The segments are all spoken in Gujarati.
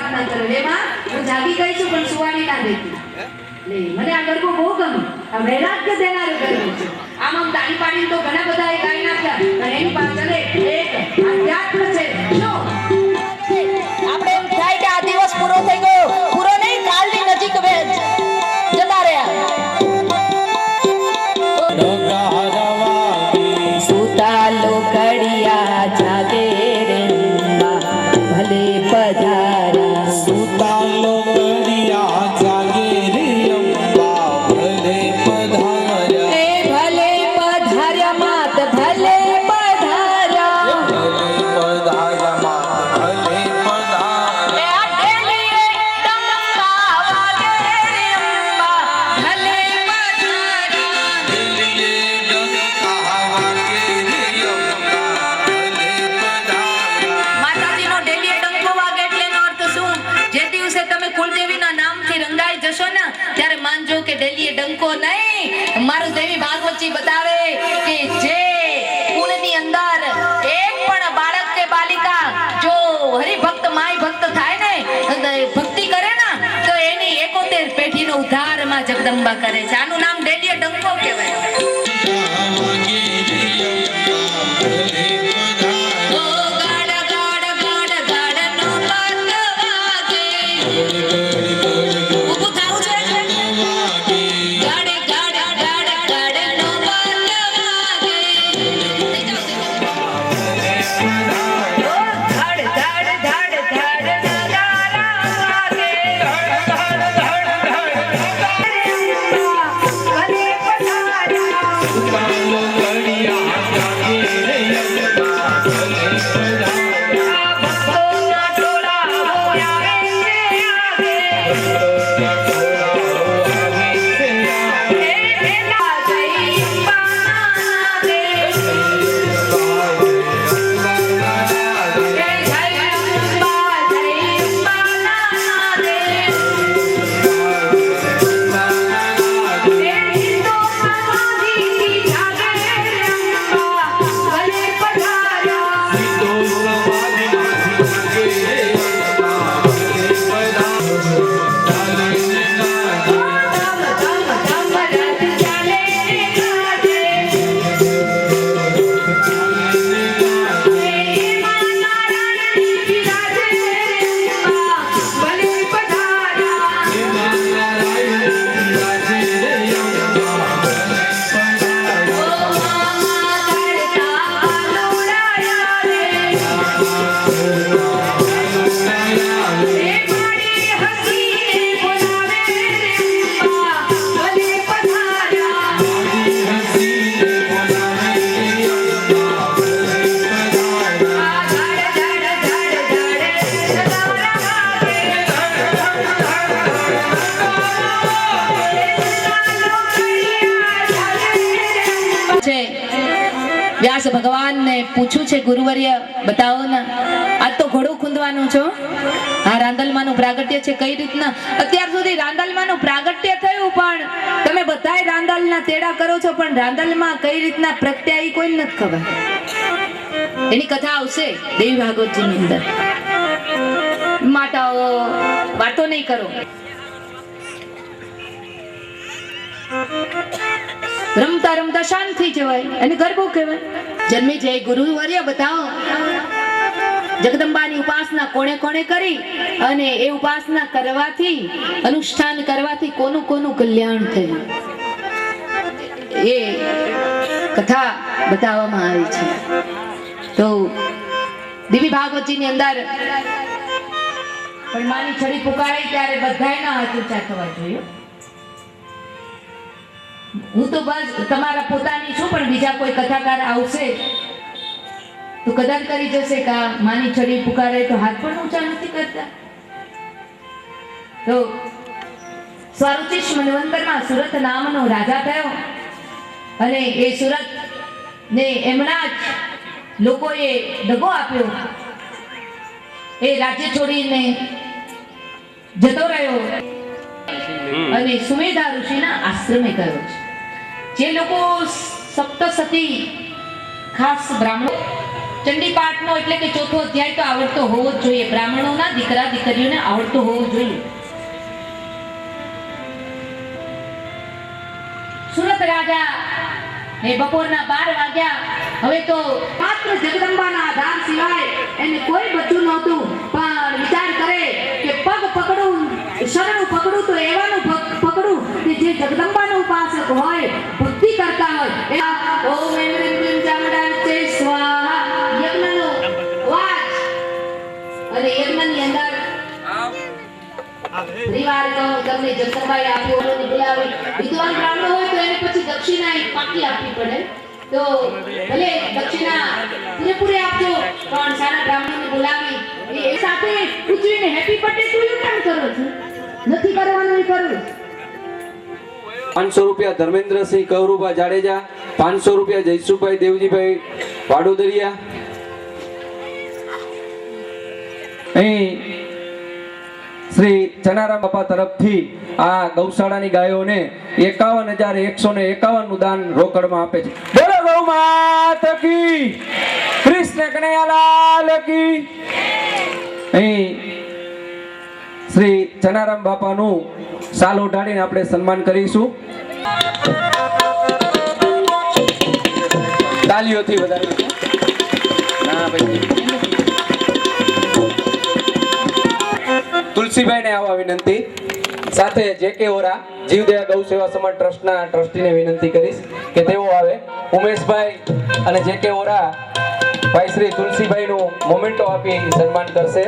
વાત ના કરો એમાં હું જાગી ગઈ છું પણ સુવાની ના દેતી લે મને આ ગરબો બહુ ગમે આ વૈરાગ્ય દેનારો ગરબો છે આમ તાળી પાડીને તો ઘણા બધા એ ગાઈ નાખ્યા અને એની પાછળ એક અધ્યાત્મ છે શું આપણે એમ થાય કે આ દિવસ પૂરો થઈ ગયો પૂરો નહીં કાલની નજીક જતા રહ્યા સુતા લોકડિયા જાગે રે ભલે પધારા સુતા લોકડિયા જાગે રે અંબા ભલે પધાર્યા એ ભલે પધાર્યા માત ભલે પધાર્યા ભલે પધાર્યા માત ભલે પધાર્યા એ આ ડેલીએ ડંકા વાગે રે અંબા ભલે પધાર્યા દિલીએ ડંકા વાગે રે અંબા ભલે પધાર્યા માતાજીનો ડેલીએ ડંકો વાગે એટલે એનો અર્થ શું જે દિવસે તમે કુળદેવીના નામથી રંગાઈ જશો ને ત્યારે માનજો કે ડેલીએ ડંકો નહીં મારું દેવી ભાગવતજી બતાવે કે જે કુળની અંદર એક પણ બાળક કે બાલિકા જો હરિભક્ત માય ભક્ત થાય ને ભક્તિ કરે ને તો એની 71 પેઢીનો ઉદ્ધારમાં જગદંબા કરે છે આનું નામ ડેલીએ ડંકો કહેવાય ઓ ગાડ ગાડ ગાડ ગાડ નો બાત વાગે ઊભું થાવું છે ગાડ ગાડ ગાડ ગાડ નો બાત વાગે ઓ ધડ ધડ ધડ ધડ નગારા વાગે ભલે પધાર્યા સુતા લોકડિયા જાગે રે અંબા ભલે પધાર્યા ભક્તોના ટોળા આવે છે આગે વ્યાસ ભગવાનને પૂછ્યું છે ગુરુવર્ય બતાવો ને આજ તો ઘોડું ખૂંદવાનું છો આ રાંદલમાનું પ્રાગટ્ય છે કઈ રીતના અત્યાર સુધી રાંદલમાનું પ્રાગટ્ય થયું પણ તમે બધાય રાંદલના તેડા કરો છો પણ રાંદલમાં કઈ રીતના પ્રગટ્યા કોઈ નથી ખબર એની કથા આવશે દેવી ભાગવતજીની અંદર માતાઓ વાતો નહીં કરો રમતા રમતા શાંત થઈ જવાય અને ગરબો કહેવાય જન્મે જય ગુરુવર્ય બતાવો જગદંબાની ઉપાસના કોણે કોણે કરી અને એ ઉપાસના કરવાથી અનુષ્ઠાન કરવાથી કોનું કોનું કલ્યાણ થયું એ કથા બતાવવામાં આવી છે તો દેવી ભાગવતજીની અંદર પણ માની છડી પુકારાય ત્યારે બધાયના હાથ ઊંચા થવા જોઈએ હું તો બસ તમારા પોતાની છું પણ બીજા કોઈ કથાકાર આવશે તો કદાચ કરી જશે કે માની છડી પુકારે તો હાથ પણ ઊંચા નથી કરતા તો સ્વરૂચિશ મન્વંતરમાં સુરત નામનો રાજા થયો અને એ સુરત ને એમના જ લોકોએ દગો આપ્યો એ રાજ્ય છોડીને જતો રહ્યો અને સુમેધા ઋષિના આશ્રમે ગયો છે જે લોકો સપ્તસતી ખાસ બ્રાહ્મણો ચંડી પાઠનો એટલે કે ચોથો અધ્યાય તો આવડતો હોવો જ જોઈએ. બ્રાહ્મણોના દીકરા દીકરીઓને આવડતો હોવો જોઈએ. સુરત રાજા એ બપોરના 12 વાગ્યા. હવે તો માત્ર જગદંબાના આધાર સિવાય એને કોઈ બચ્ચું નહોતું. પણ વિચાર કરે કે પગ પકડું, શરણું પકડું તો એવાનું પકડું કે જે જગદંબાનો ઉપાસક હોય, ભક્તિ કરતા હોય. ઓમ એમ ચામડાચે સ્વાહા યજ્ઞનો વાચ અને યજ્ઞની અંદર પરિવાર તો તમને જગદંબાએ આપ્યો ઓલોને બોલાવી. વિદ્વાન બ્રાહ્મણ હોય તો એને પછી દક્ષિણા એક પાકી આપવી પડે. તો ભલે દક્ષિણા પૂરેપૂરી આપજો, પણ સારા બ્રાહ્મણને બોલાવી એ સાથે પૂછીને હેપી બર્થડે ટુ યુ કેમ કરો છો? નથી કરવાનું, એ કરું. 500 રૂપિયા ધર્મેન્દ્રસિંહ કૌરુભા જાડેજા, 500 રૂપિયા જયસુભાઈ દેવજીભાઈ વાડોદરિયા. અહીં શ્રી ચનારામ બાપા તરફથી આ ગૌશાળાની ગાયોને 51,151 નું દાન રોકડમાં આપે છે. બોલો ગૌ માતા કી, કૃષ્ણ કનૈયાલાલ કી. અહીં શ્રી ચનારામ બાપાનું સાલ ઓઢાડીને આપણે સન્માન કરીશું. તાલીઓથી વધારે ના ભાઈ. તુલસીભાઈને આવવા વિનંતી. સાથે જે.કે. ઓરા જીવદયા ગૌ સેવા સમાજ ટ્રસ્ટના ટ્રસ્ટીને વિનંતી કરીશ કે તેઓ આવે. ઉમેશભાઈ અને જે.કે. ઓરા ભાઈ શ્રી તુલસીભાઈનું મોમેન્ટો આપી સન્માન કરશે.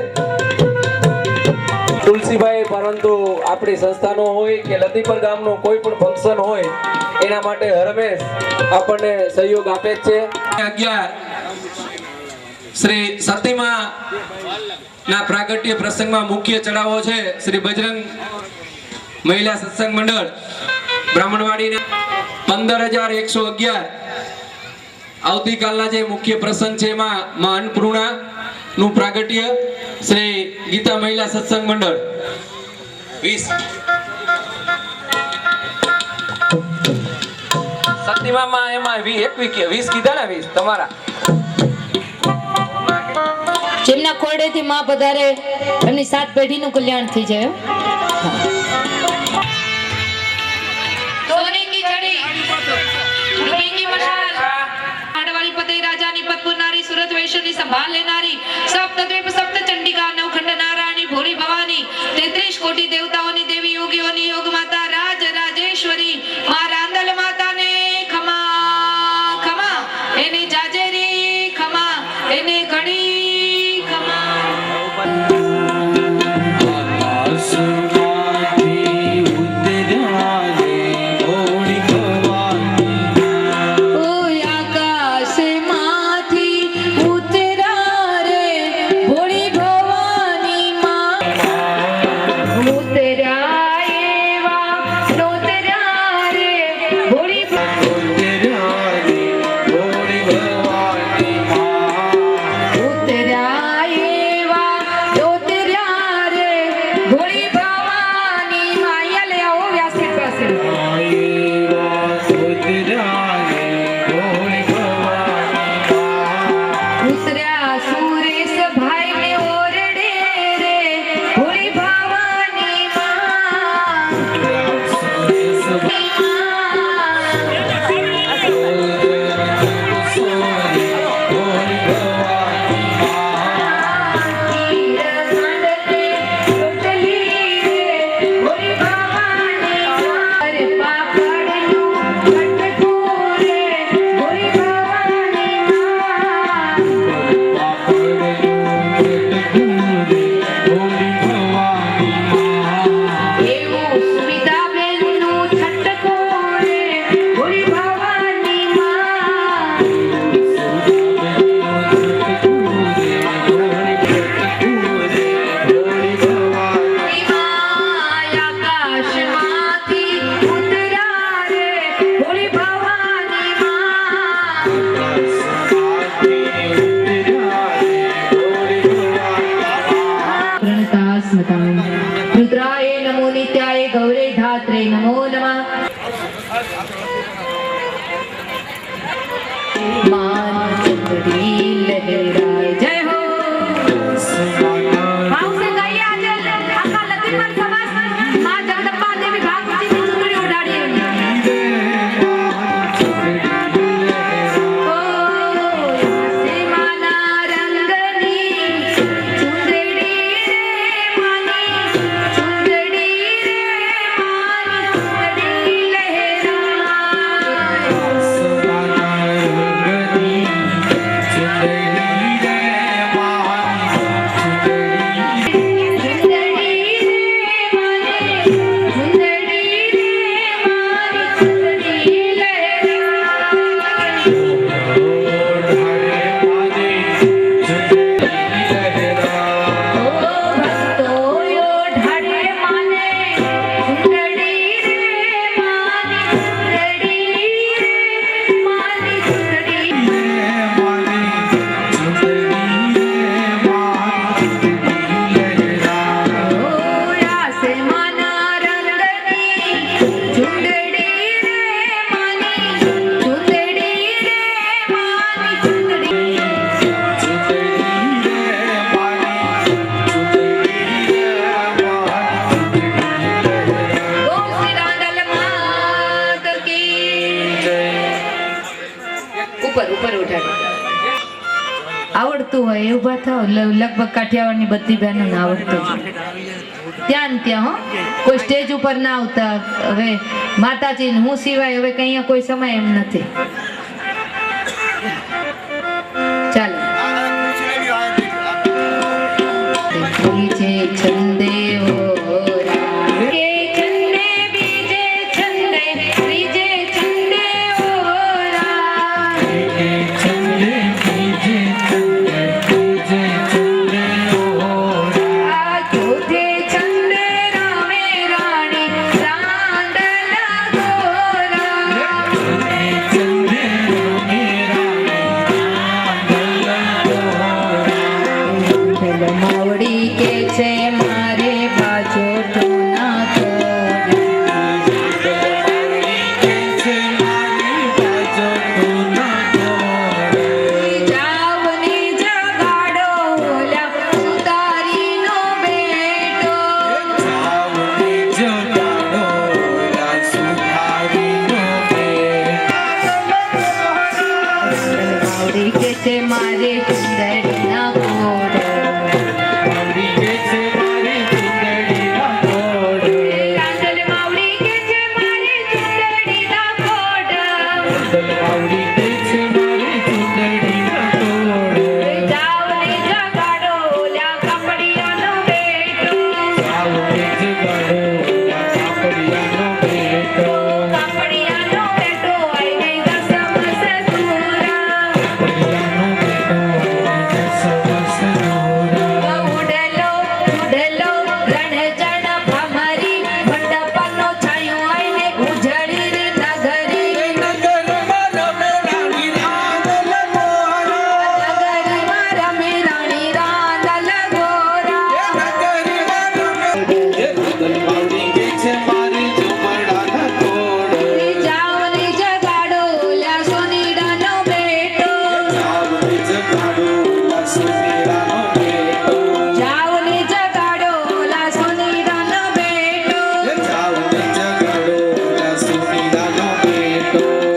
તુલસીભાઈ પરંતુ આપણી સંસ્થાનો હોય કે લતીપર ગામનો કોઈ પણ ફંક્શન હોય એના માટે હરમેશ આપણને સહયોગ આપે જ છે. 11 શ્રી સતીમા ના પ્રાગટ્ય પ્રસંગમાં મુખ્ય ચડાવો છે શ્રી બજરંગ મહિલા સત્સંગ મંડળ બ્રાહ્મણવાડીના 15,111. આવતીકાલના જે મુખ્ય પ્રસંગ છે એમાં માં અન્નપૂર્ણા નું પ્રાગટ્ય શ્રી ગીતા મહિલા સત્સંગ મંડળ 20. સતીમામાં એમાં 20 કીધા ને 20 તમારા. જેમના ખોરડેથી માં પધારે એમની 7 પેઢીનું કલ્યાણ થઈ જાય. સોને કી છડી, રૂપે કી મશાલ, આડવાળી પતઈ રાજાની પદ પુરનારી, સુરત વૈશ્યની સંભાળ લેનારી, સપ્તદ્વીપ સપ્ત ચંડિકા, નવખંડ નારાયણી, ભોળી ભવાની, 33 કોટી દેવતાઓની દેવી, યોગીઓની યોગ માતા, રાજ રાજેશ્વરી માં રાંદલ માતાને ખમા ખમા, એને જાજેરી ખમા, એને ઘણી रुद्राय नमो नित्याय गौरे धात्रे नमो नमः। मान चंद्री लहरा આવડતું હોય એ ઊભા થાવ. લગભગ કાઠિયાવાડની બધી બહેનોને આવડતું છે. ત્યાં ને ત્યાં હો, કોઈ સ્ટેજ ઉપર ના આવતા. હવે માતાજી હું સિવાય હવે કઈ અહીંયા કોઈ સમય એમ નથી. ચાલો. બીજે છંદે ઓરા, કે છંદે બીજે છંદે, બીજે છંદે ઓરા. આ ચોથે છંદે રામે રાણી રાંદલા ગોરા. માવડી કે છે મારે બાજો ટોના જાવની જગાડો ઓલા સુતારીનો બેટો. માવડી કે છે મારે સુંદરીના ઘોડો. રાંદલ માવડી કે છે મારે સુંદરીના ઘોડો. જાવની જગાડો ઓલા કપડિયાનો બેટો. કપડિયાનો બેટો આઈને દસમ સસુરા. ઉડલો ઉડલો રણજણ ભમરી, મંડપનો છાયો આઈને ઉજળી રે નગરી. નગરીમાં રમે રાણી રાંદલ ગોરા. જાવની જગાડો ઓલા સોનીડાનો બેટો. જાવની જગાડો ઓલા સોનીડાનો બેટો.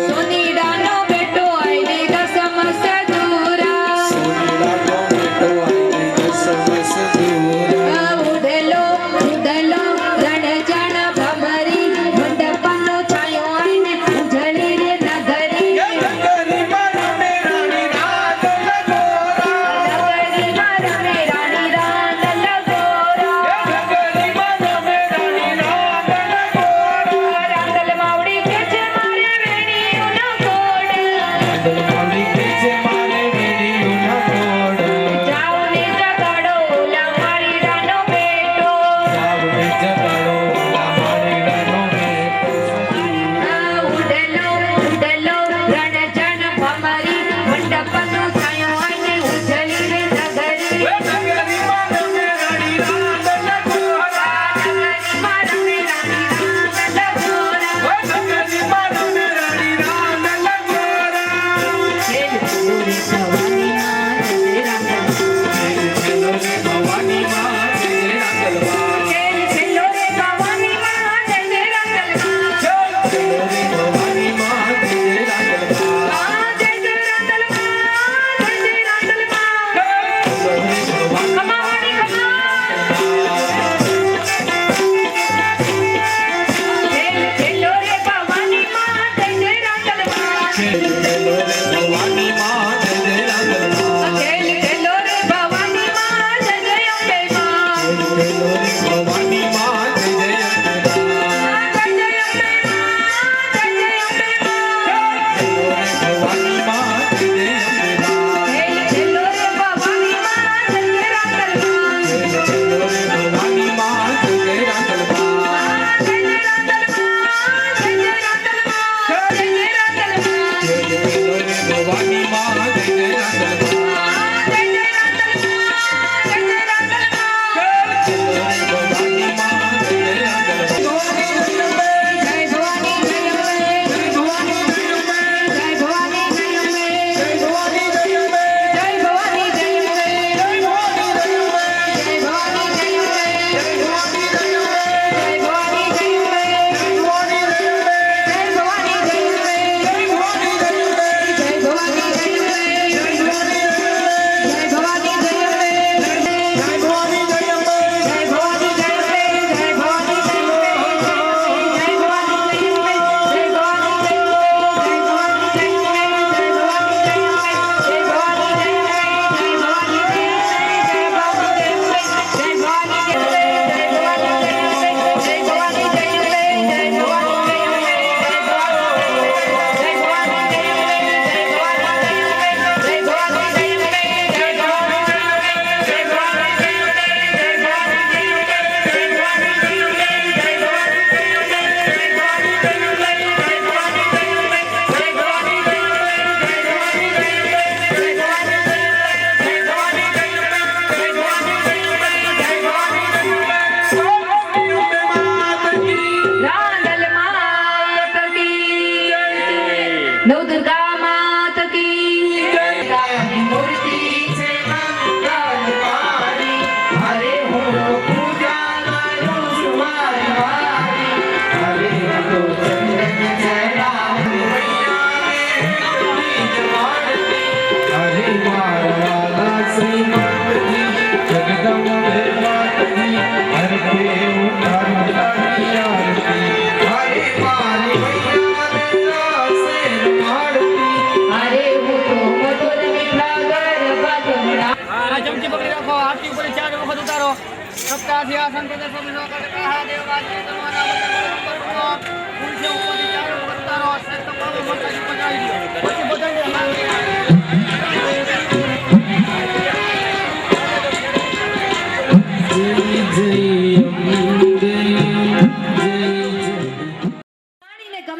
સોનીડાનો બેટો આઈને દસમ સજુરા. ઉડલો ઉડલો રણજણ ભમરી, મંડપનો છાયો આઈને ઉજળી રે નગરી. નગરીમાં રમે રાણી રાંદલ ગોરા. રાંદલ માવડી કે છે મારે વેણીઓનો કોડ. જાવને જગાડો ઓલા મારીડાનો બેટો. ઉડલો ઉડલો રણજણ ભમરી, મંડપનો છાયો આઈને ઉજળી રે નગરી. નગરીમાં રમે રાણી રાંદલ ગોરા. ખેલ પૂરી ભવાની માં જય રાંદલ. ખેલ ખેલો રે ભવાની માં જય રાંદલ. જય જય રાંદલ માં, જય જય રાંદલ માં. કમાવાડી ખેલ ખેલો રે ભવાની માં જય જય રાંદલ માં. ખેલ ખેલો રે ભવાની માં જય જય અંબે માં. જય જય અંબે માં. જય જય અંબે માં. ખેલ ખેલો રે ભવાની માં જય જય રાંદલ માં. જય જય રાંદલ માં. જય જય રાંદલ માં. જય જય રાંદલ માં. प्रदर्शन में देववाद